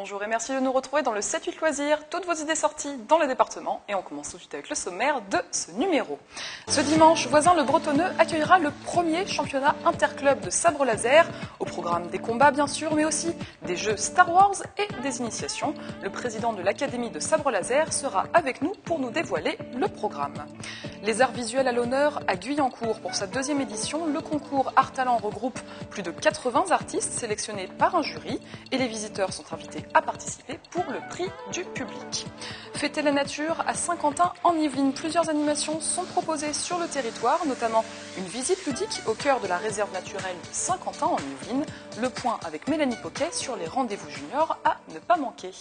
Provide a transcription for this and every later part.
bonjour et merci de nous retrouver dans le 7-8 loisirs, toutes vos idées sorties dans le département. Et on commence tout de suite avec le sommaire de ce numéro. Ce dimanche, Voisin le Bretonneux accueillera le premier championnat interclub de sabre laser. Au programme des combats bien sûr, mais aussi des jeux Star Wars et des initiations. Le président de l'Académie de sabre laser sera avec nous pour nous dévoiler le programme. Les arts visuels à l'honneur à Guyancourt pour sa deuxième édition. Le concours Art Talent regroupe plus de 80 artistes sélectionnés par un jury et les visiteurs sont invités à participer pour le prix du public. Fêter la nature à Saint-Quentin en Yvelines. Plusieurs animations sont proposées sur le territoire, notamment une visite ludique au cœur de la réserve naturelle de Saint-Quentin en Yvelines. Le point avec Mélanie Poquet sur les rendez-vous juniors à ne pas manquer.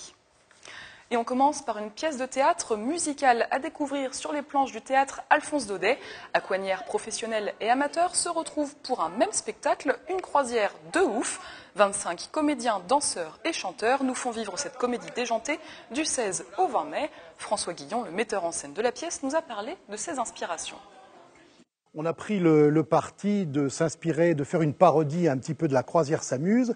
Et on commence par une pièce de théâtre musicale à découvrir sur les planches du théâtre Alphonse Daudet. Aquanières professionnels et amateurs se retrouvent pour un même spectacle, une croisière de ouf. 25 comédiens, danseurs et chanteurs nous font vivre cette comédie déjantée du 16 au 20 mai. François Guillon, le metteur en scène de la pièce, nous a parlé de ses inspirations. On a pris le parti de s'inspirer, de faire une parodie un petit peu de La Croisière s'amuse.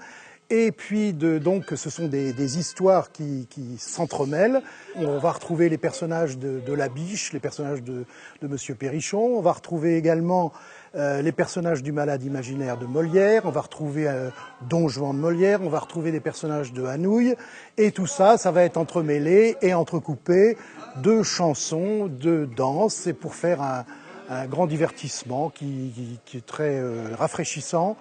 Et puis, donc, ce sont des histoires qui s'entremêlent. On va retrouver les personnages de La Biche, les personnages de Monsieur Perrichon. On va retrouver également les personnages du Malade imaginaire de Molière. On va retrouver Don Juan de Molière. On va retrouver des personnages de Hanouille. Et tout ça, ça va être entremêlé et entrecoupé de chansons, de danse. Et pour faire un grand divertissement qui est très rafraîchissant.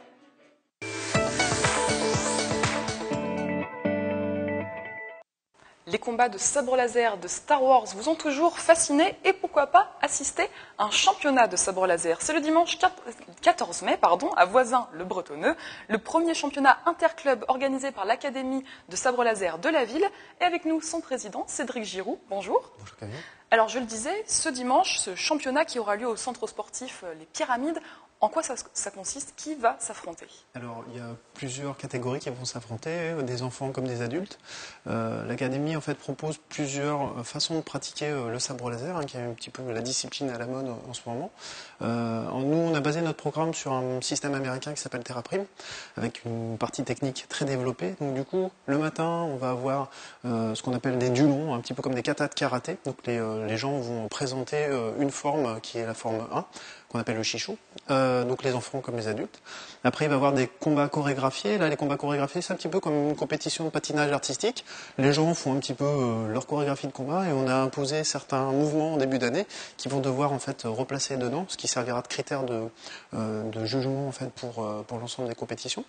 Les combats de sabre laser de Star Wars vous ont toujours fasciné et pourquoi pas assister à un championnat de sabre laser. C'est le dimanche 14 mai à Voisin le Bretonneux, le premier championnat interclub organisé par l'Académie de sabre laser de la ville. Et avec nous son président Cédric Giroux. Bonjour. Bonjour Camille. Alors je le disais, ce dimanche, ce championnat qui aura lieu au centre sportif Les Pyramides, en quoi ça consiste? Qui va s'affronter? Alors, il y a plusieurs catégories qui vont s'affronter, des enfants comme des adultes. L'Académie, en fait, propose plusieurs façons de pratiquer le sabre laser, qui est un petit peu la discipline à la mode en ce moment. Nous, on a basé notre programme sur un système américain qui s'appelle TerraPrime, avec une partie technique très développée. Donc, du coup, le matin, on va avoir ce qu'on appelle des dulons, un petit peu comme des katas de karaté. Donc, les gens vont présenter une forme qui est la forme 1, qu'on appelle le chichou, donc les enfants comme les adultes. Après, il va y avoir des combats chorégraphiés. Là, les combats chorégraphiés, c'est un petit peu comme une compétition de patinage artistique. Les gens font un petit peu leur chorégraphie de combat et on a imposé certains mouvements en début d'année qui vont devoir en fait replacer dedans, ce qui servira de critère de jugement en fait pour l'ensemble des compétitions.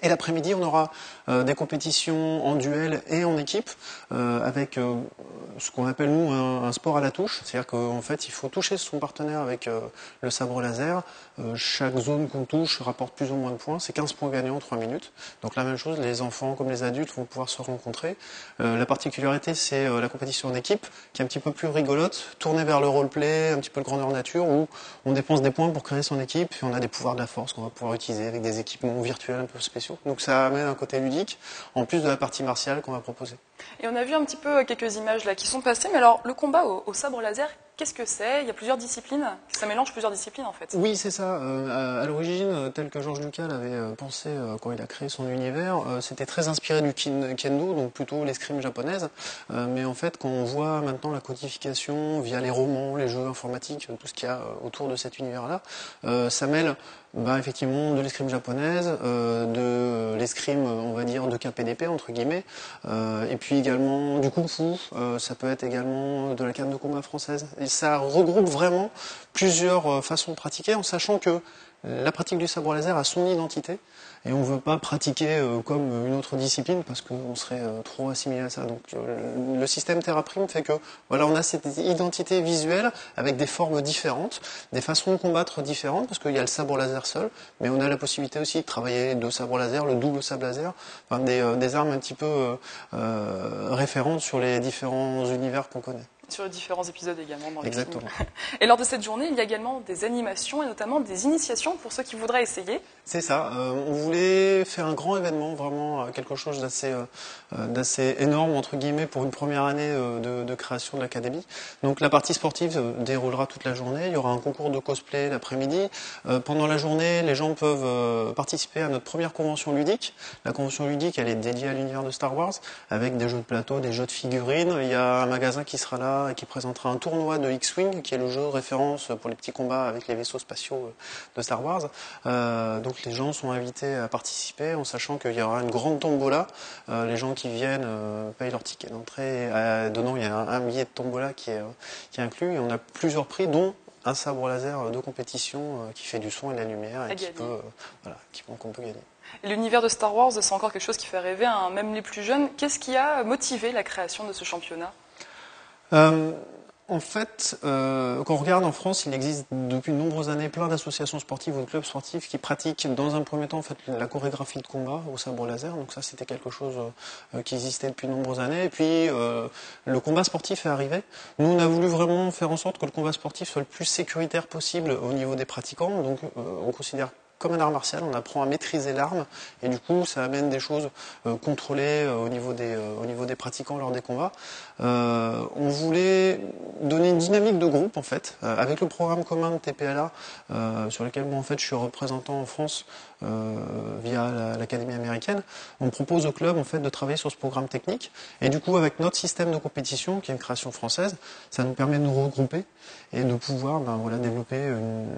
Et l'après-midi, on aura des compétitions en duel et en équipe avec ce qu'on appelle nous un sport à la touche. C'est-à-dire qu'en fait, il faut toucher son partenaire avec le sabre laser. Chaque zone qu'on touche rapporte plus ou moins de points. C'est 15 points gagnants en 3 minutes. Donc la même chose, les enfants comme les adultes vont pouvoir se rencontrer. La particularité, c'est la compétition en équipe qui est un petit peu plus rigolote, tournée vers le roleplay, un petit peu le grandeur nature, où on dépense des points pour créer son équipe et on a des pouvoirs de la force qu'on va pouvoir utiliser avec des équipements virtuels un peu spéciaux. Donc ça amène un côté ludique, en plus de la partie martiale qu'on va proposer. Et on a vu un petit peu quelques images là qui sont passées, mais alors le combat au sabre laser, qu'est-ce que c'est? Il y a plusieurs disciplines, ça mélange plusieurs disciplines en fait. Oui, c'est ça. À l'origine, tel que Georges Lucas l'avait pensé quand il a créé son univers, c'était très inspiré du kendo, donc plutôt l'escrime japonaise. Mais en fait, quand on voit maintenant la codification via les romans, les jeux informatiques, tout ce qu'il y a autour de cet univers-là, ça mêle effectivement de l'escrime japonaise, de l'escrime, on va dire, de KPDP, entre guillemets, et puis également du kung-fu, ça peut être également de la canne de combat française. Et ça regroupe vraiment plusieurs façons de pratiquer, en sachant que la pratique du sabre laser a son identité, et on ne veut pas pratiquer comme une autre discipline, parce qu'on serait trop assimilé à ça. Donc le système TerraPrime fait que voilà, on a cette identité visuelle avec des formes différentes, des façons de combattre différentes, parce qu'il y a le sabre laser seul, mais on a la possibilité aussi de travailler le sabre laser, le double sabre laser, enfin, des armes un petit peu référentes sur les différents univers qu'on connaît. Sur les différents épisodes également dans les Exactement. films. Et lors de cette journée, il y a également des animations et notamment des initiations pour ceux qui voudraient essayer. C'est ça, on voulait faire un grand événement, vraiment quelque chose d'assez énorme, entre guillemets, pour une première année de création de l'académie. Donc la partie sportive déroulera toute la journée, il y aura un concours de cosplay l'après-midi. Pendant la journée, les gens peuvent participer à notre première convention ludique. La convention ludique, elle est dédiée à l'univers de Star Wars, avec des jeux de plateau, des jeux de figurines. Il y a un magasin qui sera là et qui présentera un tournoi de X-Wing, qui est le jeu de référence pour les petits combats avec les vaisseaux spatiaux de Star Wars. Donc les gens sont invités à participer en sachant qu'il y aura une grande tombola. Les gens qui viennent payent leur ticket d'entrée. Dedans, il y a un billet de tombola qui est inclus. Et on a plusieurs prix, dont un sabre laser de compétition qui fait du son et de la lumière et qu'on peut gagner. L'univers de Star Wars, c'est encore quelque chose qui fait rêver, hein, même les plus jeunes. Qu'est-ce qui a motivé la création de ce championnat ? En fait, quand on regarde en France, il existe depuis de nombreuses années plein d'associations sportives ou de clubs sportifs qui pratiquent dans un premier temps en fait, la chorégraphie de combat au sabre laser. Donc ça, c'était quelque chose qui existait depuis de nombreuses années. Et puis, le combat sportif est arrivé. Nous, on a voulu vraiment faire en sorte que le combat sportif soit le plus sécuritaire possible au niveau des pratiquants. Donc, on considère comme un art martial, on apprend à maîtriser l'arme et du coup ça amène des choses contrôlées au niveau des pratiquants lors des combats. On voulait donner une dynamique de groupe en fait, avec le programme commun de TPLA sur lequel moi en fait je suis représentant en France via l'Académie américaine. On propose au club en fait de travailler sur ce programme technique et du coup avec notre système de compétition qui est une création française, ça nous permet de nous regrouper et de pouvoir développer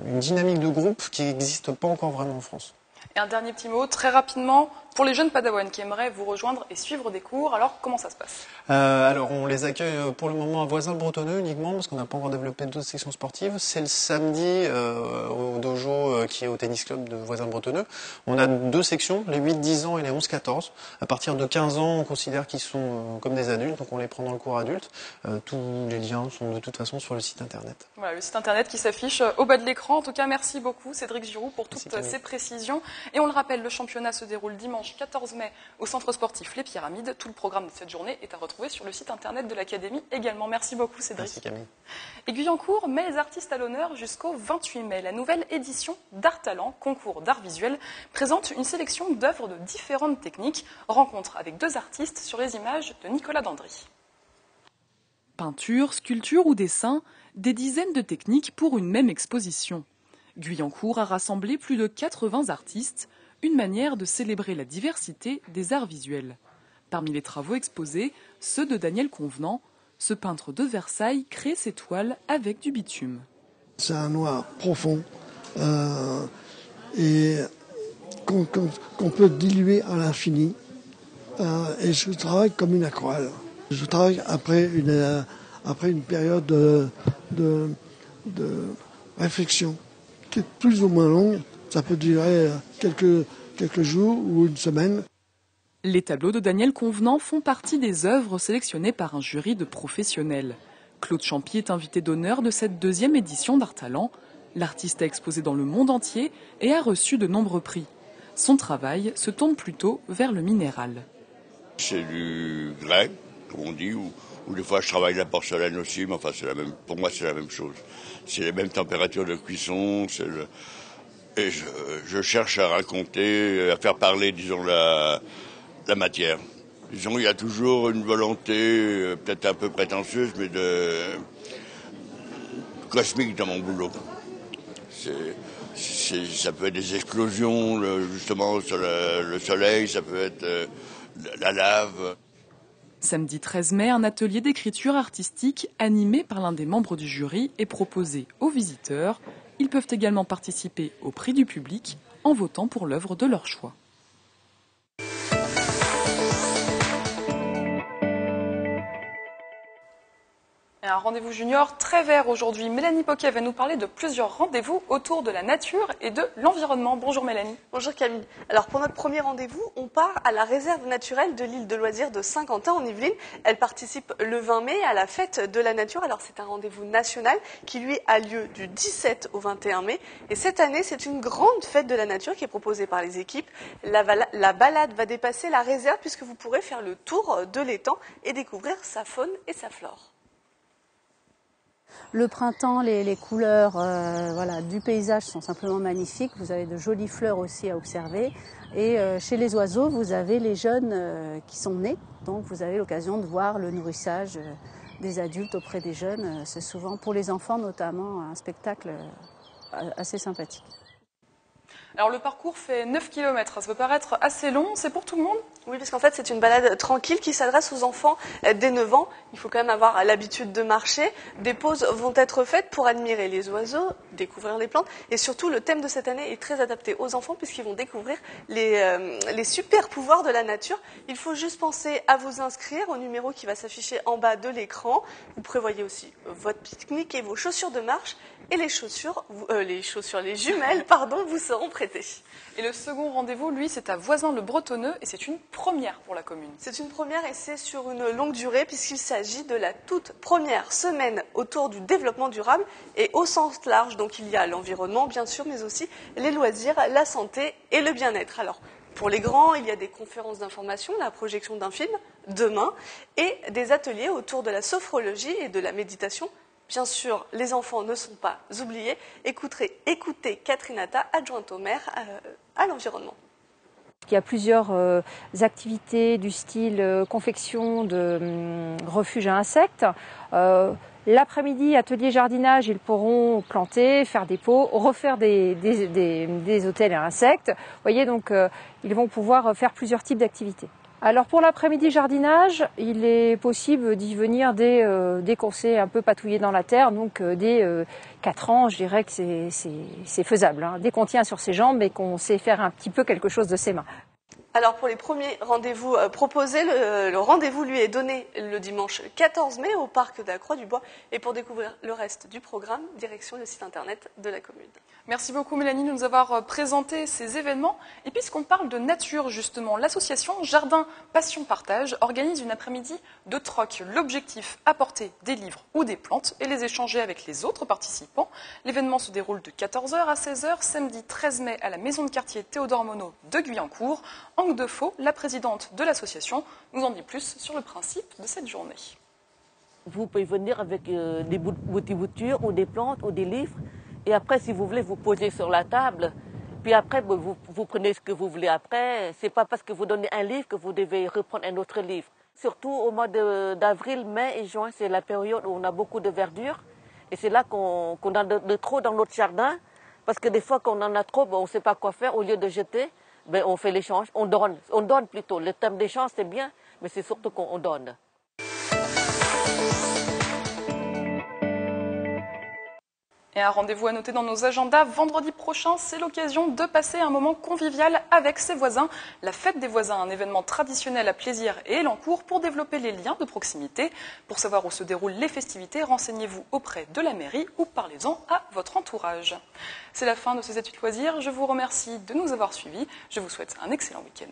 une dynamique de groupe qui n'existe pas encore vraiment en France. Et un dernier petit mot, très rapidement, pour les jeunes padawans qui aimeraient vous rejoindre et suivre des cours, alors comment ça se passe ? Alors on les accueille pour le moment à Voisins-le-Bretonneux uniquement parce qu'on n'a pas encore développé d'autres sections sportives. C'est le samedi au dojo qui est au tennis club de Voisins-le-Bretonneux. On a 2 sections, les 8-10 ans et les 11-14. À partir de 15 ans, on considère qu'ils sont comme des adultes, donc on les prend dans le cours adulte. Tous les liens sont de toute façon sur le site internet. Voilà, le site internet qui s'affiche au bas de l'écran. En tout cas, merci beaucoup Cédric Giroux pour toutes ces précisions. Et on le rappelle, le championnat se déroule dimanche 14 mai au centre sportif Les Pyramides. Tout le programme de cette journée est à retrouver sur le site internet de l'Académie également. Merci beaucoup Cédric. Merci Camille. Et Guyancourt met les artistes à l'honneur jusqu'au 28 mai. La nouvelle édition d'Art Talent, concours d'art visuel, présente une sélection d'œuvres de différentes techniques. Rencontre avec 2 artistes sur les images de Nicolas Dandry. Peinture, sculpture ou dessin, des dizaines de techniques pour une même exposition. Guyancourt a rassemblé plus de 80 artistes, une manière de célébrer la diversité des arts visuels. Parmi les travaux exposés, ceux de Daniel Convenant. Ce peintre de Versailles crée ses toiles avec du bitume. C'est un noir profond et qu'on peut diluer à l'infini. Et je travaille comme une aquarelle. Je travaille après une période de réflexion qui est plus ou moins longue. Ça peut durer quelques jours ou une semaine. Les tableaux de Daniel Convenant font partie des œuvres sélectionnées par un jury de professionnels. Claude Champy est invité d'honneur de cette 2e édition d'Art Talent. L'artiste a exposé dans le monde entier et a reçu de nombreux prix. Son travail se tourne plutôt vers le minéral. C'est du grès, comme on dit, ou des fois je travaille la porcelaine aussi, mais enfin pour moi c'est la même chose. C'est les mêmes températures de cuisson, et je cherche à raconter, à faire parler, disons, la matière. Disons, il y a toujours une volonté, peut-être un peu prétentieuse, mais cosmique dans mon boulot. Ça peut être des explosions, justement, sur le soleil, ça peut être la lave. Samedi 13 mai, un atelier d'écriture artistique animé par l'un des membres du jury est proposé aux visiteurs. Ils peuvent également participer au prix du public en votant pour l'œuvre de leur choix. Et un rendez-vous junior très vert aujourd'hui. Mélanie Poquet va nous parler de plusieurs rendez-vous autour de la nature et de l'environnement. Bonjour Mélanie. Bonjour Camille. Alors pour notre premier rendez-vous, on part à la réserve naturelle de l'île de loisirs de Saint-Quentin en Yvelines. Elle participe le 20 mai à la fête de la nature. Alors c'est un rendez-vous national qui lui a lieu du 17 au 21 mai. Et cette année, c'est une grande fête de la nature qui est proposée par les équipes. La balade va dépasser la réserve puisque vous pourrez faire le tour de l'étang et découvrir sa faune et sa flore. Le printemps, les couleurs voilà, du paysage sont simplement magnifiques. Vous avez de jolies fleurs aussi à observer. Et chez les oiseaux, vous avez les jeunes qui sont nés. Donc vous avez l'occasion de voir le nourrissage des adultes auprès des jeunes. C'est souvent, pour les enfants notamment, un spectacle assez sympathique. Alors le parcours fait 9 km, ça peut paraître assez long, c'est pour tout le monde? Oui, parce qu'en fait c'est une balade tranquille qui s'adresse aux enfants dès 9 ans. Il faut quand même avoir l'habitude de marcher. Des pauses vont être faites pour admirer les oiseaux, découvrir les plantes. Et surtout, le thème de cette année est très adapté aux enfants puisqu'ils vont découvrir les super pouvoirs de la nature. Il faut juste penser à vous inscrire au numéro qui va s'afficher en bas de l'écran. Vous prévoyez aussi votre pique-nique et vos chaussures de marche. Et les jumelles, vous seront prêtées. Et le second rendez-vous, lui, c'est à Voisins-le-Bretonneux et c'est une première pour la commune. C'est une première et c'est sur une longue durée puisqu'il s'agit de la toute première semaine autour du développement durable et au sens large. Donc il y a l'environnement bien sûr, mais aussi les loisirs, la santé et le bien-être. Alors pour les grands, il y a des conférences d'information, la projection d'un film demain et des ateliers autour de la sophrologie et de la méditation. Bien sûr, les enfants ne sont pas oubliés. Écoutez Catherine Atta, adjointe au maire à l'environnement. Il y a plusieurs activités du style confection de refuges à insectes. L'après-midi, atelier jardinage, ils pourront planter, faire des pots, refaire des hôtels à insectes. Vous voyez, donc ils vont pouvoir faire plusieurs types d'activités. Alors pour l'après-midi jardinage, il est possible d'y venir dès qu'on sait un peu patouiller dans la terre, donc dès 4 ans, je dirais que c'est faisable. Hein. Dès qu'on tient sur ses jambes et qu'on sait faire un petit peu quelque chose de ses mains. Alors pour les premiers rendez-vous proposés, le rendez-vous lui est donné le dimanche 14 mai au parc de la Croix-du-Bois. Et pour découvrir le reste du programme, direction le site internet de la commune. Merci beaucoup Mélanie de nous avoir présenté ces événements. Et puisqu'on parle de nature justement, l'association Jardin Passion Partage organise une après-midi de troc. L'objectif, apporter des livres ou des plantes et les échanger avec les autres participants. L'événement se déroule de 14h à 16h, samedi 13 mai à la maison de quartier Théodore Monod de Guyancourt. Angue de Faux, la présidente de l'association, nous en dit plus sur le principe de cette journée. Vous pouvez venir avec des boutures ou des plantes ou des livres. Et après, si vous voulez, vous posez sur la table. Puis après, vous prenez ce que vous voulez après. Ce n'est pas parce que vous donnez un livre que vous devez reprendre un autre livre. Surtout au mois d'avril, mai et juin, c'est la période où on a beaucoup de verdure. Et c'est là qu'on a de trop dans notre jardin. Parce que des fois, quand on en a trop, on ne sait pas quoi faire. Au lieu de jeter, on fait l'échange. On donne plutôt. Le thème d'échange, c'est bien, mais c'est surtout qu'on donne. Et un rendez-vous à noter dans nos agendas. Vendredi prochain, c'est l'occasion de passer un moment convivial avec ses voisins. La fête des voisins, un événement traditionnel à Plaisir et Élancourt pour développer les liens de proximité. Pour savoir où se déroulent les festivités, renseignez-vous auprès de la mairie ou parlez-en à votre entourage. C'est la fin de ces études loisirs. Je vous remercie de nous avoir suivis. Je vous souhaite un excellent week-end.